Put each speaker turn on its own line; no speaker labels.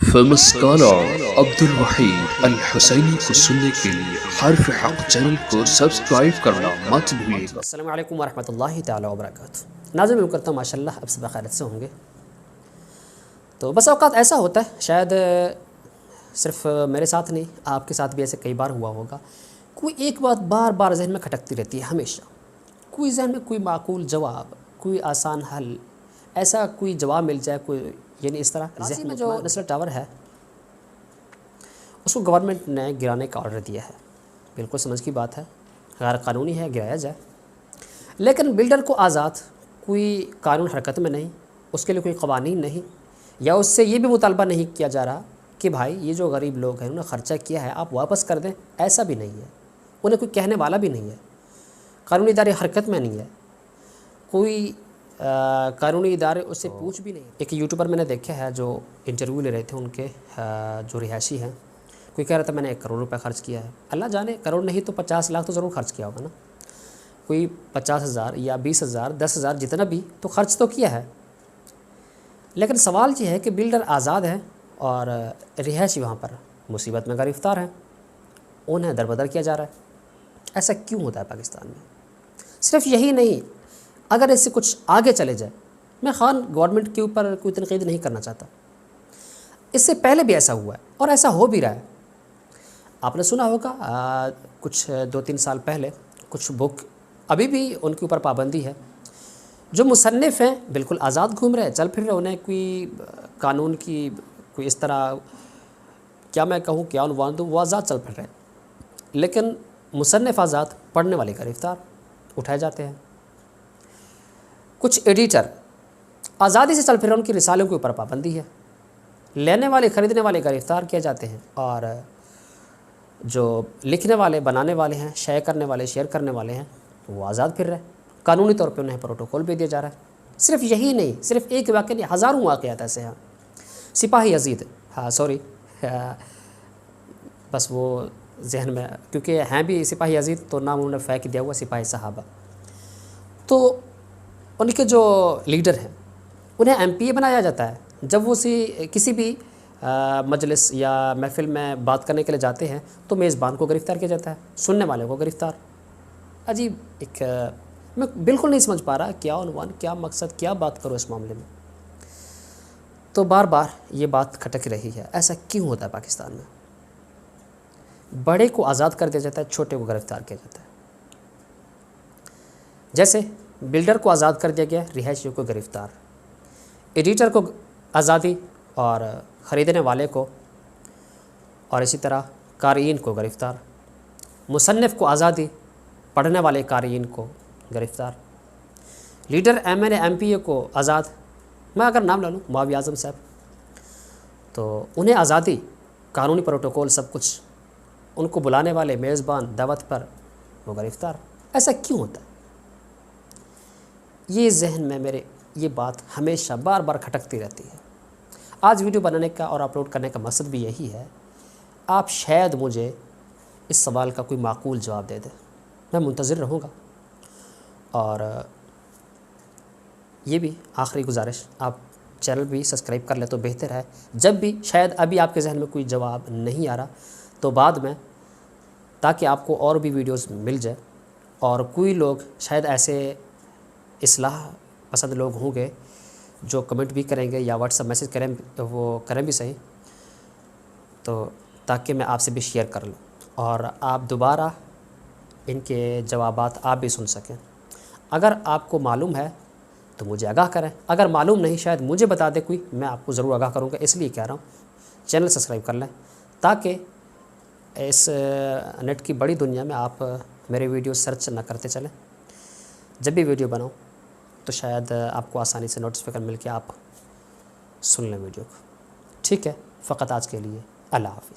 Famous scholar Abdul Waheed अल हुसैनी को सुनने के लिए हर्फ हक चैनल को सब्सक्राइब करना मत भूलिएगा।
अस्सलामु अलैकुम वरहमतुल्लाहि तआला वबरकातुहू। नाज़रीन, उम्मीद करता हूँ माशाल्लाह आप सब खैरियत से होंगे। तो बस औक़ात ऐसा होता है, शायद सिर्फ मेरे साथ नहीं, आपके साथ भी ऐसे कई बार हुआ होगा। कोई एक बात बार बार जहन में खटकती रहती है हमेशा, कोई जहन में कोई माकूल जवाब, कोई आसान हल, ऐसा कोई जवाब मिल जाए, कोई यानी इस तरह जहन में जो नेशनल टावर है उसको गवर्नमेंट ने गिराने का ऑर्डर दिया है। बिल्कुल समझ की बात है, गैर कानूनी है, गिराया जाए। लेकिन बिल्डर को आज़ाद, कोई कानून हरकत में नहीं, उसके लिए कोई क़वानीन नहीं, या उससे ये भी मुतालबा नहीं किया जा रहा कि भाई ये जो गरीब लोग हैं उन्होंने ख़र्चा किया है आप वापस कर दें, ऐसा भी नहीं है। उन्हें कोई कहने वाला भी नहीं है, कानूनी इदारे हरकत में नहीं है, कोई कानूनी इदारे उससे पूछ भी नहीं। एक यूट्यूबर मैंने देखा है जो इंटरव्यू ले रहे थे, उनके जो रिहायशी हैं, कोई कह रहा था मैंने 1 करोड़ रुपए खर्च किया है। अल्लाह जाने, करोड़ नहीं तो 50 लाख तो ज़रूर खर्च किया होगा ना। कोई 50,000 या 20,000 10,000 जितना भी तो खर्च तो किया है। लेकिन सवाल ये है कि बिल्डर आज़ाद है और रिहायशी वहाँ पर मुसीबत में गिरफ़्तार हैं, उन्हें दरबदर किया जा रहा है। ऐसा क्यों होता है पाकिस्तान में? सिर्फ यही नहीं, अगर इससे कुछ आगे चले जाए, मैं खान गवर्नमेंट के ऊपर कोई तनकीद नहीं करना चाहता, इससे पहले भी ऐसा हुआ है और ऐसा हो भी रहा है। आपने सुना होगा कुछ 2-3 साल पहले कुछ बुक, अभी भी उनके ऊपर पाबंदी है। जो मुसन्निफ़ हैं बिल्कुल आज़ाद घूम रहे हैं, चल फिर रहे, उन्हें कोई कानून की कोई इस तरह क्या मैं कहूँ, क्या उन्वान दूँ, वो आज़ाद चल फिर रहे हैं। लेकिन मुसन्निफ़ आज़ाद, पढ़ने वाले गिरफ़्तार, उठाए जाते हैं। कुछ एडिटर आज़ादी से चल फिर रहे, उनकी रिसालों के ऊपर पाबंदी है, लेने वाले ख़रीदने वाले गिरफ़्तार किए जाते हैं। और जो लिखने वाले, बनाने वाले हैं, शेयर करने वाले, शेयर करने वाले हैं, वो आज़ाद फिर रहे हैं। कानूनी तौर पे उन्हें प्रोटोकॉल भी दिया जा रहा है। सिर्फ यही नहीं, सिर्फ एक वाक़या नहीं, हज़ारों वाक़यात ऐसे हैं। सिपाही यज़ीद, बस वो जहन में, क्योंकि हैं भी सिपाही यज़ीद तो नाम उन्होंने फ़ैक दिया हुआ सिपाही साहबा। तो उनके जो लीडर हैं उन्हें MPA बनाया जाता है। जब वो किसी भी मजलिस या महफ़िल में बात करने के लिए जाते हैं तो मेज़बान को गिरफ़्तार किया जाता है, सुनने वाले को गिरफ़्तार। अजीब एक मैं बिल्कुल नहीं समझ पा रहा क्या उन्वान, क्या मकसद, क्या बात करूँ इस मामले में। तो बार बार ये बात खटक रही है, ऐसा क्यों होता है पाकिस्तान में? बड़े को आज़ाद कर दिया जाता है, छोटे को गिरफ़्तार किया जाता है। जैसे बिल्डर को आज़ाद कर दिया गया, रिहायशियों को गिरफ़्तार, एडिटर को आज़ादी और ख़रीदने वाले को, और इसी तरह क़ारीन को गिरफ़्तार, मुसन्निफ़ को आज़ादी, पढ़ने वाले क़ारीन को गिरफ़्तार, लीडर MNA MPA को आज़ाद। मैं अगर नाम ले लूँ मौलवी आज़म साहब, तो उन्हें आज़ादी, कानूनी प्रोटोकॉल सब कुछ, उनको बुलाने वाले मेज़बान दावत पर वो गिरफ़्तार। ऐसा क्यों होता है? ये जहन में मेरे ये बात हमेशा बार बार खटकती रहती है। आज वीडियो बनाने का और अपलोड करने का मकसद भी यही है, आप शायद मुझे इस सवाल का कोई माकूल जवाब दे दें, मैं मुंतज़िर रहूँगा। और ये भी आखिरी गुजारिश, आप चैनल भी सब्सक्राइब कर ले तो बेहतर है। जब भी शायद अभी आपके जहन में कोई जवाब नहीं आ रहा तो बाद में, ताकि आपको और भी वीडियोस मिल जाए। और कोई लोग शायद ऐसे इस्लाह पसंद लोग होंगे जो कमेंट भी करेंगे या व्हाट्सएप मैसेज करें, वो करें भी सही, तो ताकि मैं आपसे भी शेयर कर लूँ और आप दोबारा इनके जवाबात आप भी सुन सकें। अगर आपको मालूम है तो मुझे आगाह करें, अगर मालूम नहीं शायद मुझे बता दे कोई, मैं आपको ज़रूर आगाह करूँगा। इसलिए कह रहा हूँ चैनल सब्सक्राइब कर लें, ताकि इस नेट की बड़ी दुनिया में आप मेरे वीडियो सर्च ना करते चलें। जब भी वीडियो बनाऊँ तो शायद आपको आसानी से नोटिफिकेशन मिल के आप सुन लें वीडियो को। ठीक है, फ़कत आज के लिए अल्लाह हाफ़िज़।